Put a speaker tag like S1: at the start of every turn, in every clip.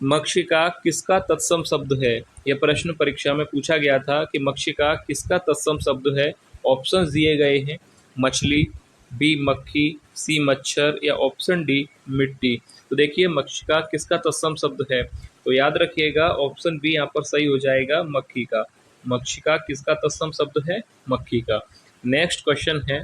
S1: मक्षिका किसका तत्सम शब्द है? यह प्रश्न परीक्षा में पूछा गया था कि मक्षिका किसका तत्सम शब्द है। ऑप्शंस दिए गए हैं, मछली, बी मक्खी, सी मच्छर या ऑप्शन डी मिट्टी। तो देखिए मक्षिका किसका तत्सम शब्द है, तो याद रखिएगा ऑप्शन बी यहाँ पर सही हो जाएगा, मक्खी का। मक्षिका किसका तत्सम शब्द है? मक्खी का। नेक्स्ट क्वेश्चन है,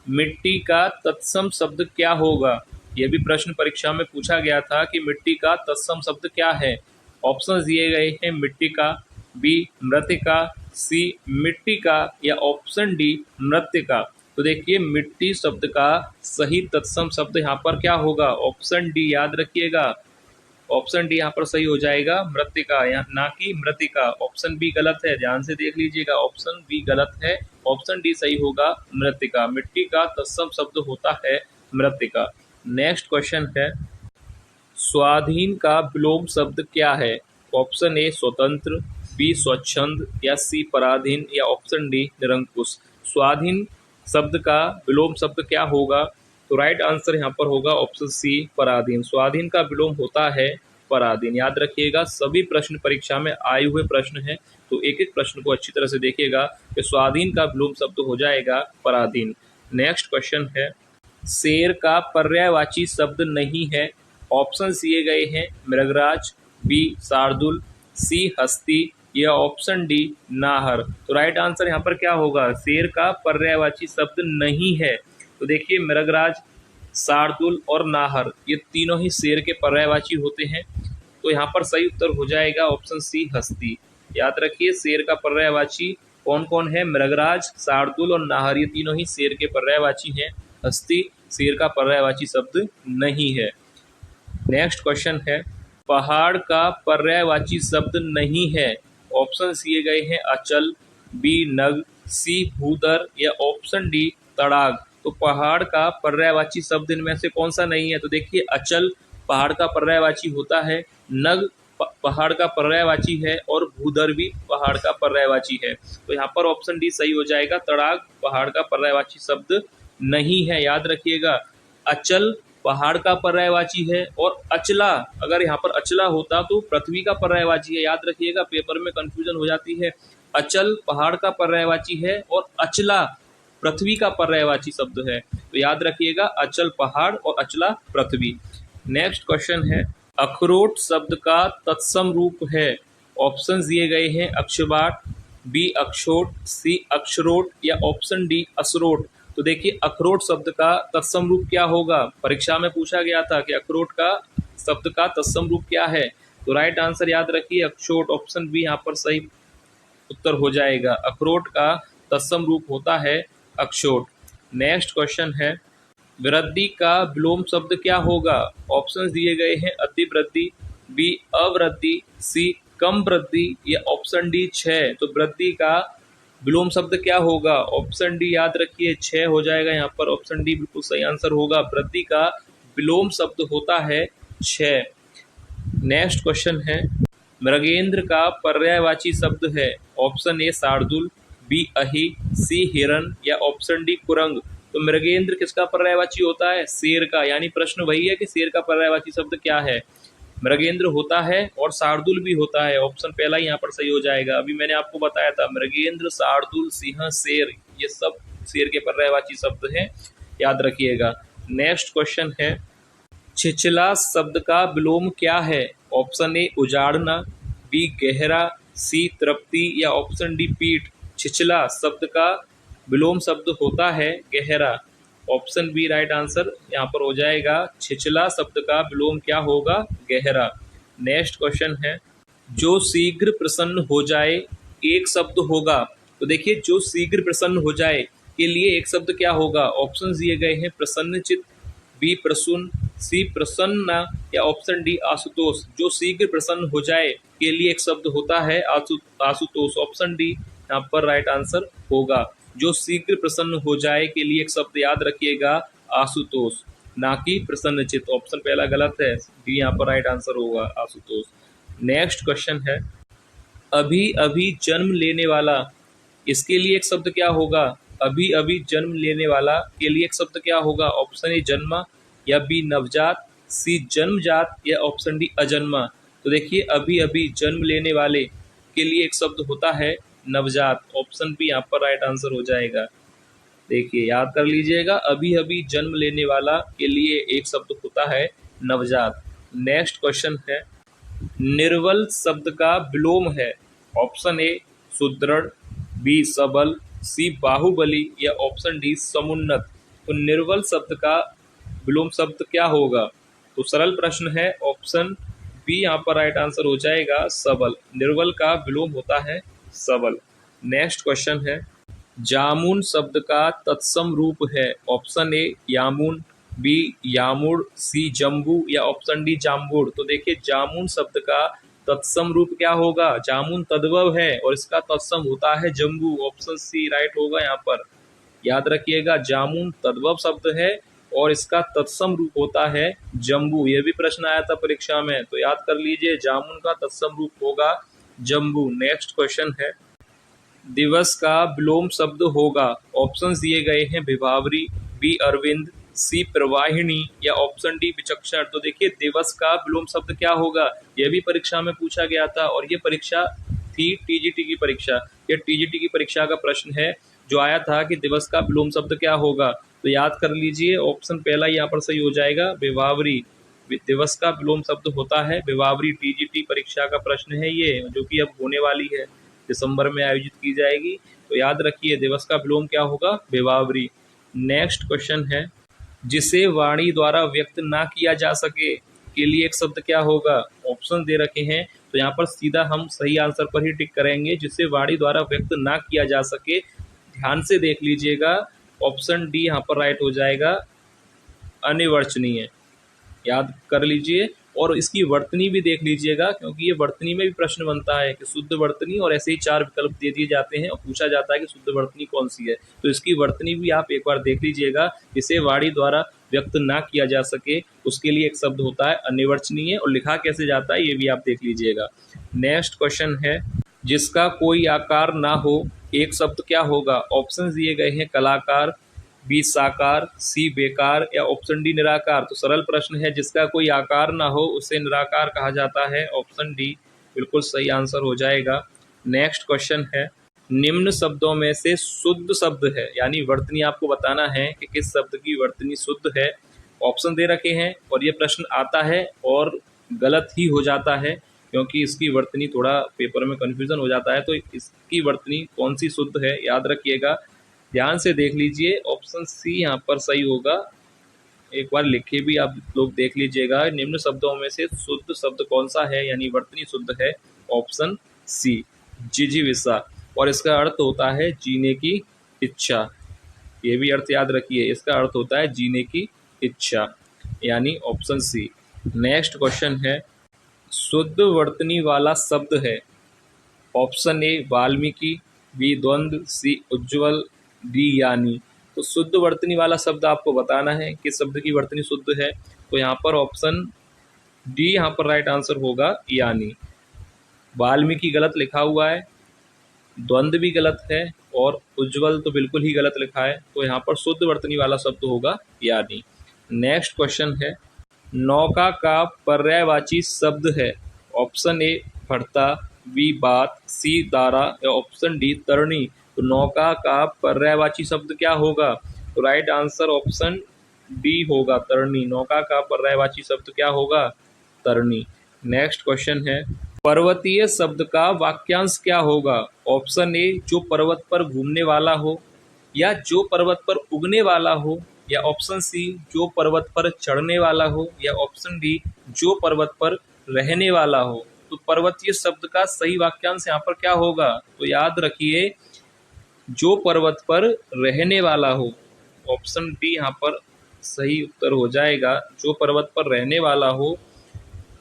S1: मिट्टी का तत्सम शब्द क्या होगा? यह भी प्रश्न परीक्षा में पूछा गया था कि मिट्टी का तत्सम शब्द क्या है। ऑप्शंस दिए गए हैं, मिट्टी का, बी मृतिका, सी मिट्टी का या ऑप्शन डी मृतिका। तो देखिए मिट्टी शब्द का सही तत्सम शब्द यहाँ पर क्या होगा? ऑप्शन डी याद रखिएगा, ऑप्शन डी यहाँ पर सही हो जाएगा, मृतिका, या ना कि मृतिका। ऑप्शन बी गलत है, ध्यान से देख लीजिएगा, ऑप्शन बी गलत है, ऑप्शन डी सही होगा, मृतिका। मिट्टी का तत्सम शब्द होता है मृतिका। नेक्स्ट क्वेश्चन है, स्वाधीन का विलोम शब्द क्या है? ऑप्शन ए स्वतंत्र, बी स्वच्छंद या सी पराधीन या ऑप्शन डी निरंकुश। स्वाधीन शब्द का विलोम शब्द क्या होगा? तो राइट आंसर यहाँ पर होगा ऑप्शन सी पराधीन। स्वाधीन का विलोम होता है पराधीन। याद रखिएगा सभी प्रश्न परीक्षा में आए हुए प्रश्न हैं, तो एक एक प्रश्न को अच्छी तरह से देखिएगा कि स्वाधीन का विलोम शब्द हो जाएगा पराधीन। नेक्स्ट क्वेश्चन है, शेर का पर्यायवाची शब्द नहीं है। ऑप्शन दिए गए हैं, मृगराज, बी शार्दुल, सी हस्ती या ऑप्शन डी नाहर। तो राइट आंसर यहाँ पर क्या होगा? शेर का पर्यायवाची शब्द नहीं है। तो देखिए मृगराज, शार्दुल और नाहर ये तीनों ही शेर के पर्यायवाची होते हैं। तो यहाँ पर सही उत्तर हो जाएगा ऑप्शन सी हस्ती। याद रखिए शेर का पर्यायवाची कौन कौन है? मृगराज, शार्दुल और नाहर ये तीनों ही शेर के पर्यायवाची हैं। हस्ती शेर का पर्यायवाची शब्द नहीं है। नेक्स्ट क्वेश्चन है, पहाड़ का पर्यायवाची शब्द नहीं है। ऑप्शन दिए गए हैं, अचल, बी नग, सी भूदर या ऑप्शन डी तड़ाग। तो पहाड़ का पर्यायवाची शब्द इनमें से कौन सा नहीं है? तो देखिए अचल पहाड़ का पर्यायवाची होता है, नग पहाड़ का पर्यायवाची है और भूदर भी पहाड़ का पर्यायवाची है। तो यहाँ पर ऑप्शन डी सही हो जाएगा, तड़ाग पहाड़ का पर्यायवाची शब्द नहीं है। याद रखिएगा अचल पहाड़ का पर्यायवाची है और अचला, अगर यहाँ पर अचला होता तो पृथ्वी का पर्यायवाची है। याद रखिएगा पेपर में कंफ्यूजन हो जाती है। अचल पहाड़ का पर्यायवाची है और अचला पृथ्वी का पर्यायवाची शब्द है। तो याद रखिएगा अचल पहाड़ और अचला पृथ्वी। नेक्स्ट क्वेश्चन है, अखरोट शब्द का तत्सम रूप है। ऑप्शन दिए गए हैं, अक्षबाट, बी अक्षोट, सी अक्षरोट या ऑप्शन डी असरोट। तो देखिए अखरोट शब्द का तत्सम रूप क्या होगा? परीक्षा में पूछा गया था कि अखरोट का शब्द का तत्सम रूप क्या है। तो राइट आंसर याद रखिए अक्षोट, ऑप्शन बी यहाँ पर सही उत्तर हो जाएगा। अखरोट का तत्सम रूप होता है अक्षोट। नेक्स्ट क्वेश्चन है, वृद्धि का विलोम शब्द क्या होगा? ऑप्शंस दिए गए हैं, अतिवृद्धि, बी अवृद्धि, सी कम वृद्धि या ऑप्शन डी क्षय। तो वृद्धि का विलोम शब्द क्या होगा? ऑप्शन डी याद रखिए क्षय हो जाएगा यहाँ पर, ऑप्शन डी बिल्कुल सही आंसर होगा। वृद्धि का विलोम शब्द होता है क्षय। नेक्स्ट क्वेश्चन है, मृगेंद्र का पर्यायवाची शब्द है। ऑप्शन ए शार्दुल, बी अहि, सी हिरन या ऑप्शन डी कुरंग। तो मृगेंद्र किसका पर्यायवाची होता है? शेर का। यानी प्रश्न वही है कि शेर का पर्यायवाची शब्द क्या है? मृगेंद्र होता है और शार्दुल भी होता है। ऑप्शन पहला यहाँ पर सही हो जाएगा। अभी मैंने आपको बताया था मृगेंद्र, शार्दुल, सिंह, शेर ये सब शेर के पर्यायवाची शब्द हैं, याद रखिएगा। नेक्स्ट क्वेश्चन है, छिछला शब्द का विलोम क्या है? ऑप्शन ए उजाड़ना, बी गहरा, सी तृप्ति या ऑप्शन डी पीठ। छिछला शब्द का विलोम शब्द होता है गहरा। ऑप्शन बी राइट आंसर यहाँ पर हो जाएगा। छिछला शब्द का विलोम क्या होगा? गहरा। नेक्स्ट क्वेश्चन है, जो शीघ्र प्रसन्न हो जाए एक शब्द होगा। तो देखिए जो शीघ्र प्रसन्न हो जाए के लिए एक शब्द क्या होगा? ऑप्शन दिए गए हैं, प्रसन्नचित, बी प्रसून, सी प्रसन्न या ऑप्शन डी आशुतोष। जो शीघ्र प्रसन्न हो जाए के लिए एक शब्द होता है आशुतोष। ऑप्शन डी यहाँ पर राइट आंसर होगा। जो शीघ्र प्रसन्न हो जाए के लिए एक शब्द याद रखिएगा आशुतोष, ना कि प्रसन्नचित। ऑप्शन पहला गलत है, डी यहाँ पर राइट आंसर होगा आशुतोष। नेक्स्ट क्वेश्चन है, अभी अभी जन्म लेने वाला, इसके लिए एक शब्द क्या होगा? अभी अभी जन्म लेने वाला के लिए एक शब्द क्या होगा? ऑप्शन ए जन्मा या बी नवजात, सी जन्मजात या ऑप्शन डी अजन्मा। तो देखिए अभी अभी जन्म लेने वाले के लिए एक शब्द होता है नवजात। ऑप्शन बी यहाँ पर राइट आंसर हो जाएगा। देखिए याद कर लीजिएगा, अभी अभी जन्म लेने वाला के लिए एक शब्द होता है नवजात। नेक्स्ट क्वेश्चन है, निर्बल शब्द का विलोम है। ऑप्शन ए सुदृढ़, बी सबल, सी बाहुबली या ऑप्शन डी समुन्नत। तो निर्बल शब्द का विलोम शब्द क्या होगा? तो सरल प्रश्न है, ऑप्शन बी यहाँ पर राइट आंसर हो जाएगा सबल। निर्बल का विलोम होता है सबल। नेक्स्ट क्वेश्चन है, जामुन शब्द का तत्सम रूप है। ऑप्शन ए यामुन, बी यामुड़, सी जम्बू या ऑप्शन डी जाम्बुड़। तो देखिए जामुन शब्द का तत्सम रूप क्या होगा? जामुन तद्भव है और इसका तत्सम होता है जम्बू। ऑप्शन सी राइट होगा यहाँ पर। याद रखिएगा, जामुन तद्भव शब्द है और इसका तत्सम रूप होता है जम्बू। यह भी प्रश्न आया था परीक्षा में, तो याद कर लीजिए जामुन का तत्सम रूप होगा जम्बू। नेक्स्ट क्वेश्चन है, दिवस का विलोम शब्द होगा। ऑप्शंस दिए गए हैं विभावरी, बी अरविंद, सी प्रवाहिनी या ऑप्शन डी विचक्षण। तो देखिए दिवस का विलोम शब्द क्या होगा? यह भी परीक्षा में पूछा गया था और ये परीक्षा थी टीजीटी की परीक्षा। ये टीजीटी की परीक्षा का प्रश्न है जो आया था कि दिवस का विलोम शब्द क्या होगा। तो याद कर लीजिए, ऑप्शन पहला यहाँ पर सही हो जाएगा विभावरी। दिवस का विलोम शब्द होता है विभावरी। टीजीटी परीक्षा का प्रश्न है ये, जो कि अब होने वाली है, दिसंबर में आयोजित की जाएगी। तो याद रखिए दिवस का विलोम क्या होगा? विभावरी। नेक्स्ट क्वेश्चन है, जिसे वाणी द्वारा व्यक्त ना किया जा सके के लिए एक शब्द क्या होगा? ऑप्शन दे रखे हैं, तो यहाँ पर सीधा हम सही आंसर पर ही टिक करेंगे। जिसे वाणी द्वारा व्यक्त ना किया जा सके, ध्यान से देख लीजिएगा, ऑप्शन डी यहाँ पर राइट हो जाएगा, अनिर्वचनीय। याद कर लीजिए और इसकी वर्तनी भी देख लीजिएगा, क्योंकि ये वर्तनी में भी प्रश्न बनता है कि शुद्ध वर्तनी, और ऐसे ही 4 विकल्प दे दिए जाते हैं और पूछा जाता है कि शुद्ध वर्तनी कौन सी है। तो इसकी वर्तनी भी आप एक बार देख लीजिएगा। इसे वाणी द्वारा व्यक्त ना किया जा सके उसके लिए एक शब्द होता है अनिर्वचनीय, और लिखा कैसे जाता है ये भी आप देख लीजिएगा। नेक्स्ट क्वेश्चन है, जिसका कोई आकार ना हो एक शब्द क्या होगा? ऑप्शन दिए गए हैं कलाकार, बी साकार, सी बेकार या ऑप्शन डी निराकार। तो सरल प्रश्न है, जिसका कोई आकार ना हो उसे निराकार कहा जाता है। ऑप्शन डी बिल्कुल सही आंसर हो जाएगा। नेक्स्ट क्वेश्चन है, निम्न शब्दों में से शुद्ध शब्द है, यानी वर्तनी आपको बताना है कि किस शब्द की वर्तनी शुद्ध है। ऑप्शन दे रखे हैं और ये प्रश्न आता है और गलत ही हो जाता है, क्योंकि इसकी वर्तनी थोड़ा पेपर में कन्फ्यूजन हो जाता है। तो इसकी वर्तनी कौन सी शुद्ध है, याद रखिएगा, ध्यान से देख लीजिए। ऑप्शन सी यहाँ पर सही होगा। एक बार लिखे भी आप लोग देख लीजिएगा, निम्न शब्दों में से शुद्ध शब्द कौन सा है, यानी वर्तनी शुद्ध है ऑप्शन सी, जिजीविषा। और इसका अर्थ होता है जीने की इच्छा। ये भी अर्थ याद रखिए, इसका अर्थ होता है जीने की इच्छा, यानी ऑप्शन सी। नेक्स्ट क्वेश्चन है, शुद्ध वर्तनी वाला शब्द है। ऑप्शन ए वाल्मीकि, बी द्वंद्व, सी उज्ज्वल, डी यानी। तो शुद्ध वर्तनी वाला शब्द आपको बताना है कि शब्द की वर्तनी शुद्ध है। तो यहाँ पर ऑप्शन डी यहाँ पर राइट आंसर होगा, यानी। वाल्मीकि गलत लिखा हुआ है, द्वंद्व भी गलत है और उज्ज्वल तो बिल्कुल ही गलत लिखा है। तो यहाँ पर शुद्ध वर्तनी वाला शब्द होगा यानी। नेक्स्ट क्वेश्चन है, नौका का पर्यायवाची शब्द है। ऑप्शन ए भरता, बी बात, सी दारा या ऑप्शन डी तरणी। तो नौका का पर्यायवाची शब्द क्या होगा? तो राइट आंसर ऑप्शन डी होगा, तरणी। नौका का पर्यायवाची शब्द क्या होगा? तरणी। नेक्स्ट क्वेश्चन है, पर्वतीय शब्द का वाक्यांश क्या होगा? ऑप्शन ए जो पर्वत पर घूमने वाला हो, या जो पर्वत पर उगने वाला हो, या ऑप्शन सी जो पर्वत पर चढ़ने वाला हो, या ऑप्शन डी जो पर्वत पर रहने वाला हो। तो पर्वतीय शब्द का सही वाक्यांश यहाँ पर क्या होगा? तो याद रखिए, जो पर्वत पर रहने वाला हो। ऑप्शन डी यहाँ पर सही उत्तर हो जाएगा, जो पर्वत पर रहने वाला हो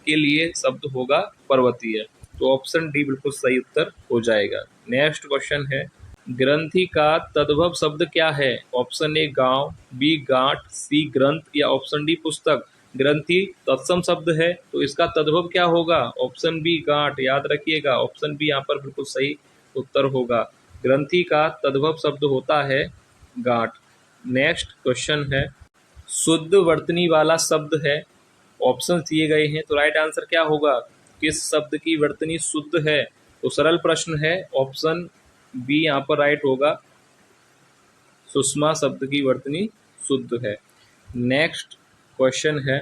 S1: के लिए शब्द होगा पर्वतीय। तो ऑप्शन डी बिल्कुल सही उत्तर हो जाएगा। नेक्स्ट क्वेश्चन है, ग्रंथि का तद्भव शब्द क्या है? ऑप्शन ए गांव, बी गांठ, सी ग्रंथ या ऑप्शन डी पुस्तक। ग्रंथि तत्सम शब्द है, तो इसका तद्भव क्या होगा? ऑप्शन बी गांठ। याद रखिएगा, ऑप्शन बी यहाँ पर बिल्कुल सही उत्तर होगा। ग्रंथि का तद्भव शब्द होता है गांठ। नेक्स्ट क्वेश्चन है, शुद्ध वर्तनी वाला शब्द है। ऑप्शन दिए गए हैं, तो राइट आंसर क्या होगा? किस शब्द की वर्तनी शुद्ध है? तो सरल प्रश्न है, ऑप्शन बी यहाँ पर राइट होगा, सुषमा शब्द की वर्तनी शुद्ध है। नेक्स्ट क्वेश्चन है,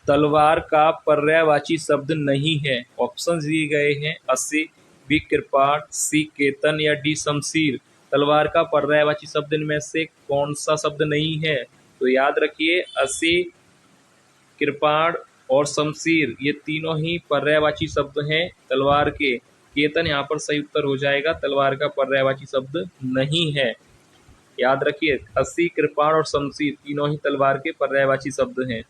S1: तलवार का पर्यायवाची शब्द नहीं है। ऑप्शन दिए गए हैं, अस्सी, बी कृपाण, सी केतन या डी शमशीर। तलवार का पर्यायवाची शब्द इनमें से कौन सा शब्द नहीं है? तो याद रखिए, अस्सी, कृपाण और शमशीर ये तीनों ही पर्यायवाची शब्द हैं तलवार के। केतन यहाँ पर सही उत्तर हो जाएगा, तलवार का पर्यायवाची शब्द नहीं है। याद रखिए, अस्सी, कृपाण और शमशीर तीनों ही तलवार के पर्यायवाची शब्द हैं।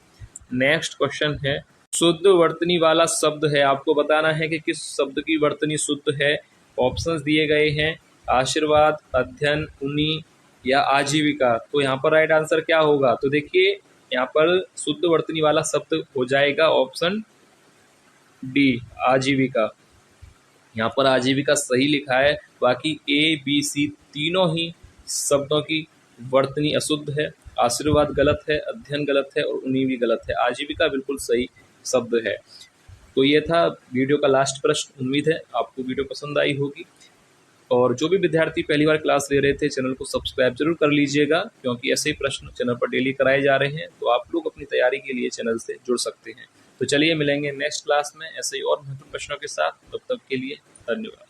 S1: नेक्स्ट क्वेश्चन है, शुद्ध वर्तनी वाला शब्द है, आपको बताना है कि किस शब्द की वर्तनी शुद्ध है। ऑप्शंस दिए गए हैं, आशीर्वाद, अध्ययन, उन्नी या आजीविका। तो यहाँ पर राइट आंसर क्या होगा? तो देखिए, यहाँ पर शुद्ध वर्तनी वाला शब्द हो जाएगा ऑप्शन डी, आजीविका। यहाँ पर आजीविका सही लिखा है, बाकी ए बी सी तीनों ही शब्दों की वर्तनी अशुद्ध है। आशीर्वाद गलत है, अध्ययन गलत है और उन्हीं भी गलत है। आजीविका बिल्कुल सही शब्द है। तो ये था वीडियो का लास्ट प्रश्न। उम्मीद है आपको वीडियो पसंद आई होगी, और जो भी विद्यार्थी पहली बार क्लास ले रहे थे चैनल को सब्सक्राइब जरूर कर लीजिएगा, क्योंकि ऐसे ही प्रश्न चैनल पर डेली कराए जा रहे हैं। तो आप लोग अपनी तैयारी के लिए चैनल से जुड़ सकते हैं। तो चलिए मिलेंगे नेक्स्ट क्लास में ऐसे ही और महत्वपूर्ण प्रश्नों के साथ। तब तक के लिए धन्यवाद।